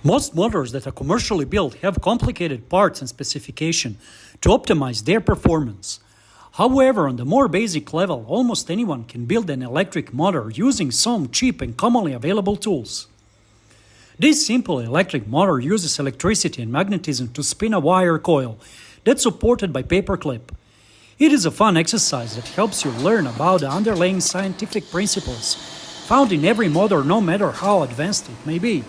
Most motors that are commercially built have complicated parts and specification to optimize their performance. However, on the more basic level, almost anyone can build an electric motor using some cheap and commonly available tools. This simple electric motor uses electricity and magnetism to spin a wire coil that's supported by paperclip. It is a fun exercise that helps you learn about the underlying scientific principles found in every motor, no matter how advanced it may be.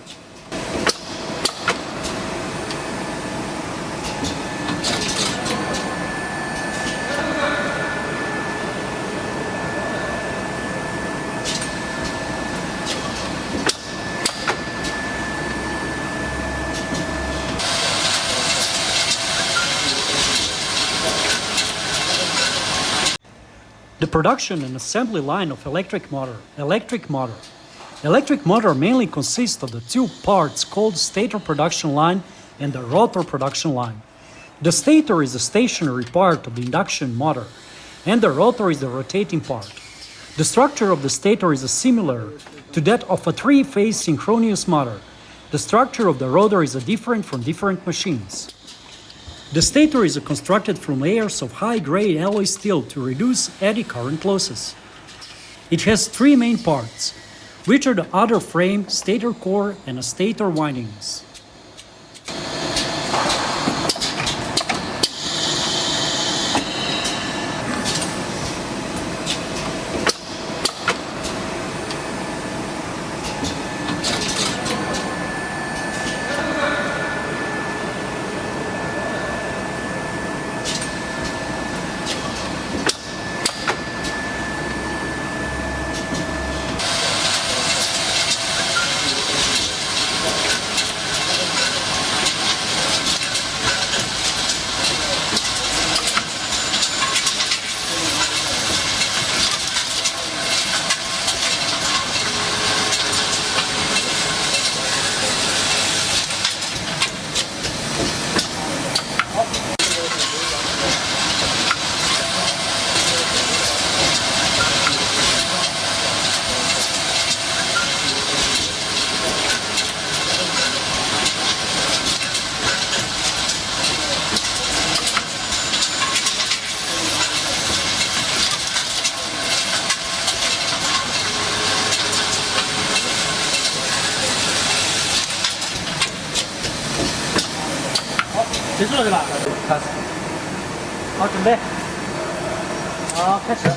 The production and assembly line of electric motor. Electric motor mainly consists of the two parts called stator production line and the rotor production line. The stator is the stationary part of the induction motor, and the rotor is the rotating part. The structure of the stator is similar to that of a three-phase synchronous motor. The structure of the rotor is different from different machines. The stator is constructed from layers of high-grade alloy steel to reduce eddy current losses. It has three main parts, which are the outer frame, stator core, and stator windings.结束了对吧？开始。好，准备。好，开始。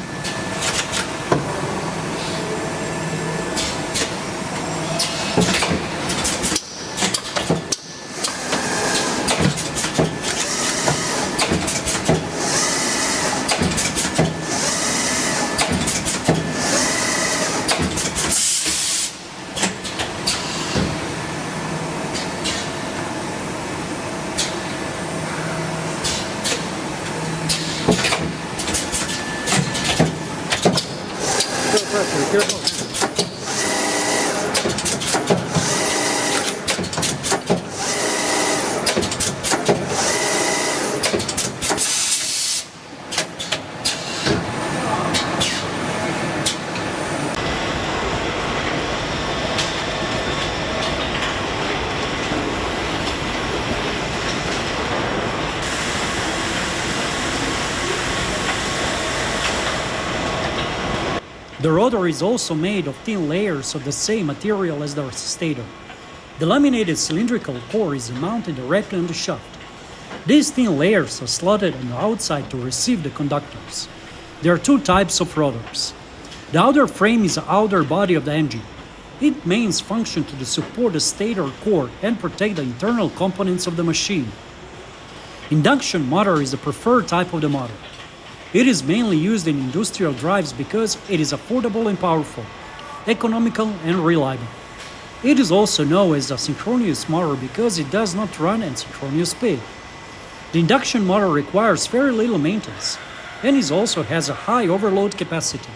The rotor is also made of thin layers of the same material as the stator. The laminated cylindrical core is mounted directly on the shaft. These thin layers are slotted on the outside to receive the conductors. There are two types of rotors. The outer frame is the outer body of the engine. Its main function to support the stator core and protect the internal components of the machine. Induction motor is the preferred type of the motor. It is mainly used in industrial drives because it is affordable and powerful, economical and reliable. It is also known as a synchronous motor because it does not run at synchronous speed. The induction motor requires very little maintenance and it also has a high overload capacity.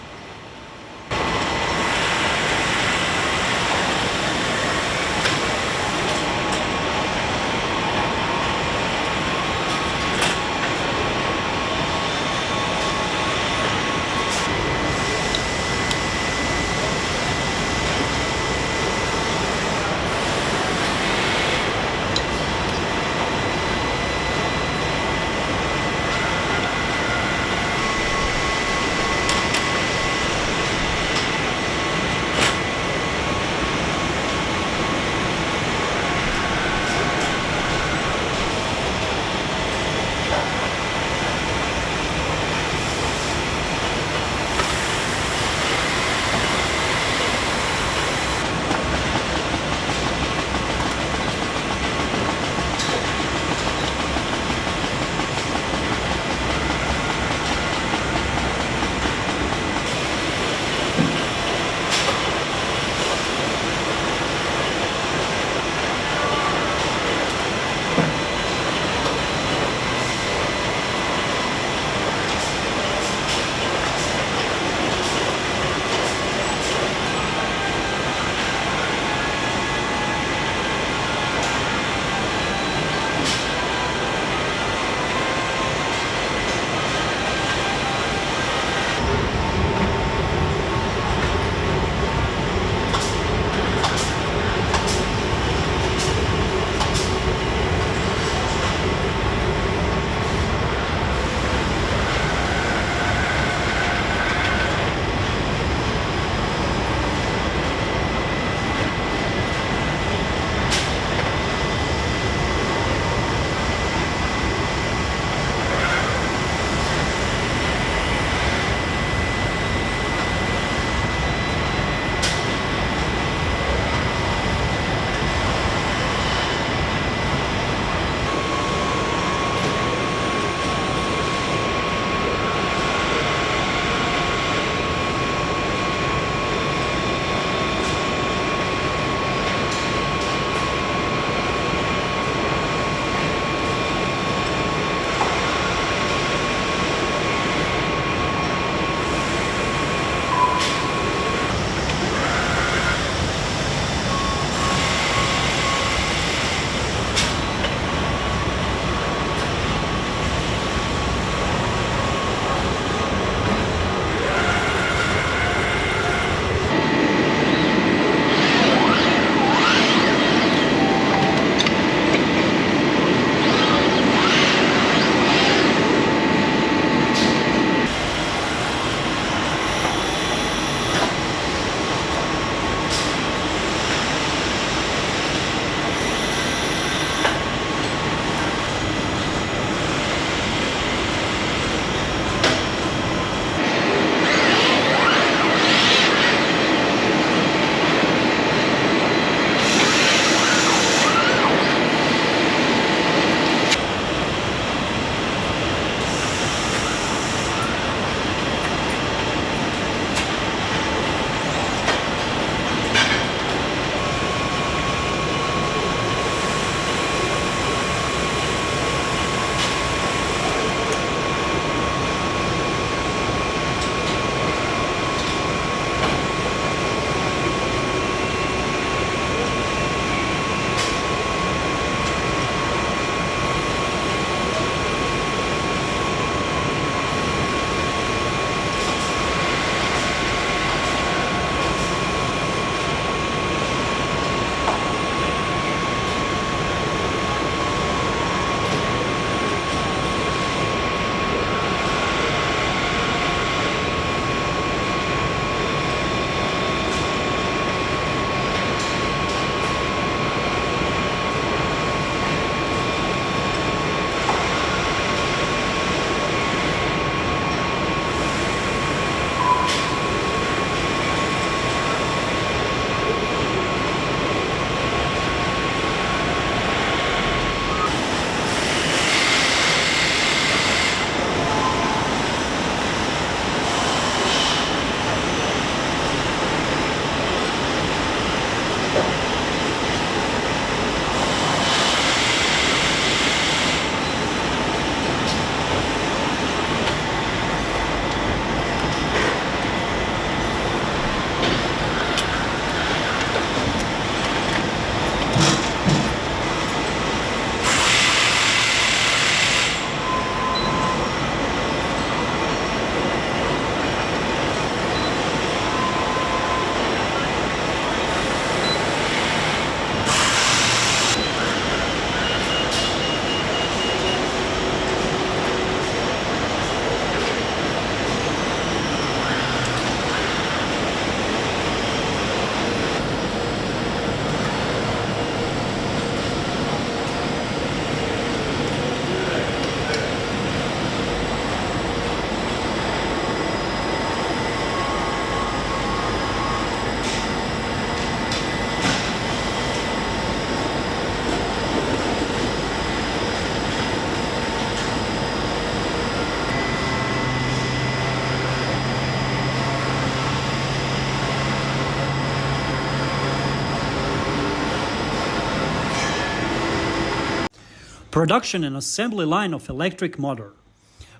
Production and assembly line of electric motor.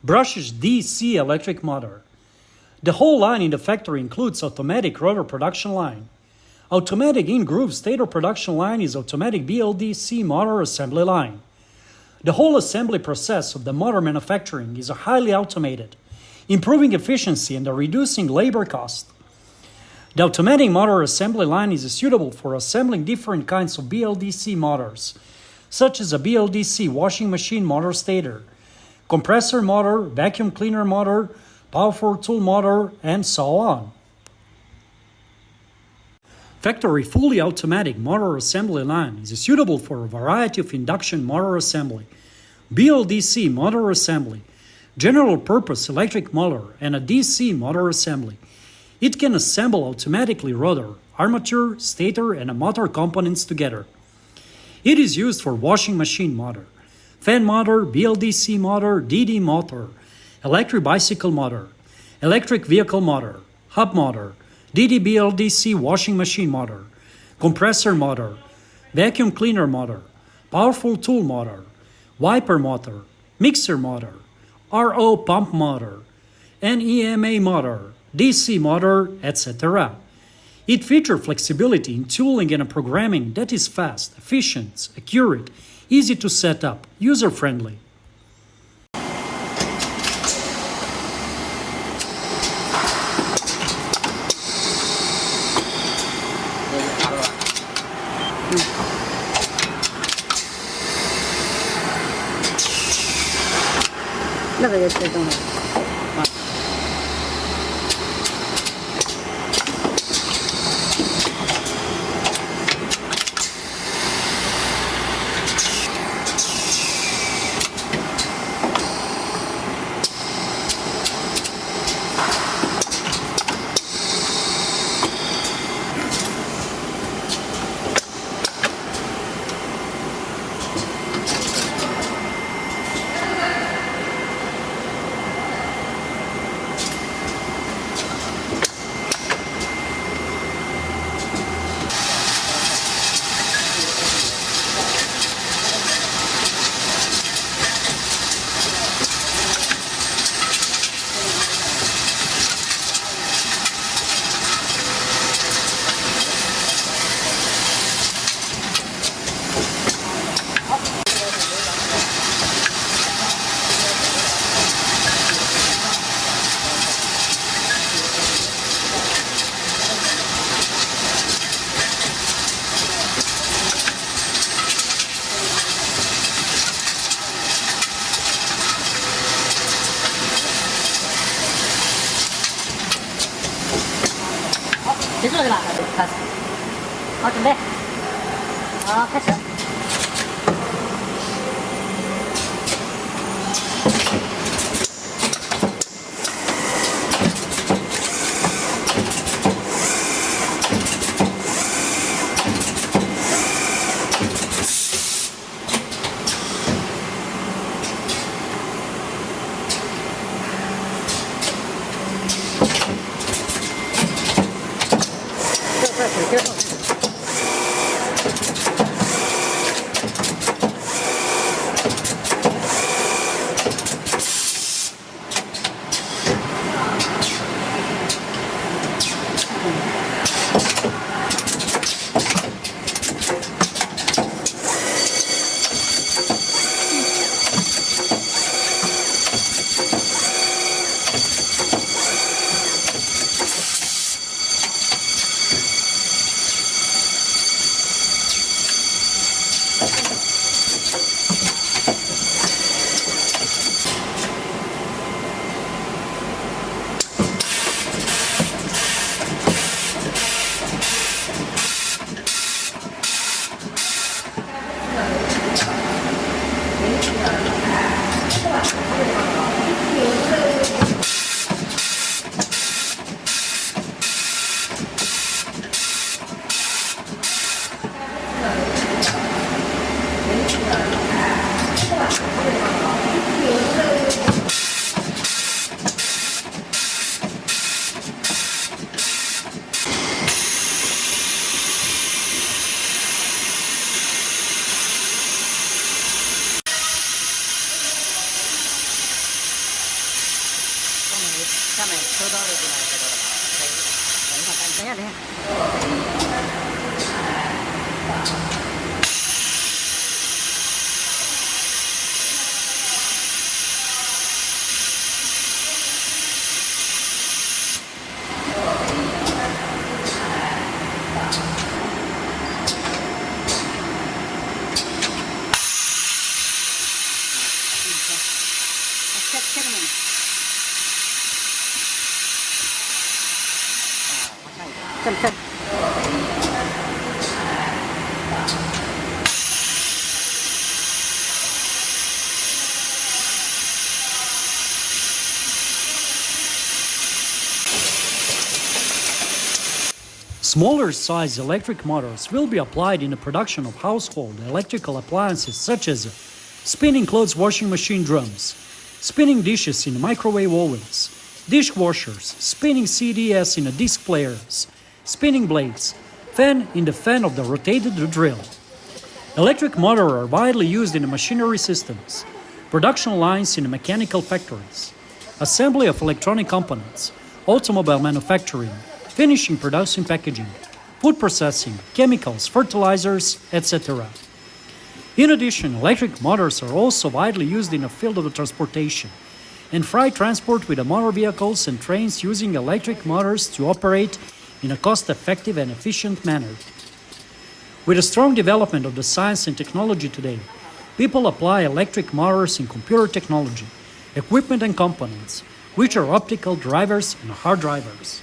Brushes DC electric motor. The whole line in the factory includes automatic rotor production line. Automatic in-groove stator production line is automatic BLDC motor assembly line. The whole assembly process of the motor manufacturing is highly automated, improving efficiency and reducing labor cost. The automatic motor assembly line is suitable for assembling different kinds of BLDC motors, such as a BLDC washing machine motor stator, compressor motor, vacuum cleaner motor, power tool motor, and so on. Factory fully automatic motor assembly line is suitable for a variety of induction motor assembly, BLDC motor assembly, general purpose electric motor, and a DC motor assembly. It can assemble automatically rotor, armature, stator, and motor components together. It is used for washing machine motor, fan motor, BLDC motor, DD motor, electric bicycle motor, electric vehicle motor, hub motor, DD BLDC washing machine motor, compressor motor, vacuum cleaner motor, powerful tool motor, wiper motor, mixer motor, RO pump motor, NEMA motor, DC motor, etc. It features flexibility in tooling and programming that is fast, efficient, accurate, easy to set up, user-friendly. 처음에 서두르지는 않게 되더라고요. 영상 깜짝이야 돼. Smaller size electric motors will be applied in the production of household electrical appliances such as spinning clothes washing machine drums, spinning dishes in microwave ovens, dishwashers, spinning CDS in disc players, spinning blades, fan in the fan of the rotated drill. Electric motors are widely used in machinery systems, production lines in mechanical factories, assembly of electronic components, automobile manufacturing, finishing production packaging, food processing, chemicals, fertilizers, etc. In addition, electric motors are also widely used in the field of transportation and freight transport with motor vehicles and trains using electric motors to operate in a cost-effective and efficient manner. With the strong development of the science and technology today, people apply electric motors in computer technology, equipment and components, which are optical drivers and hard drivers.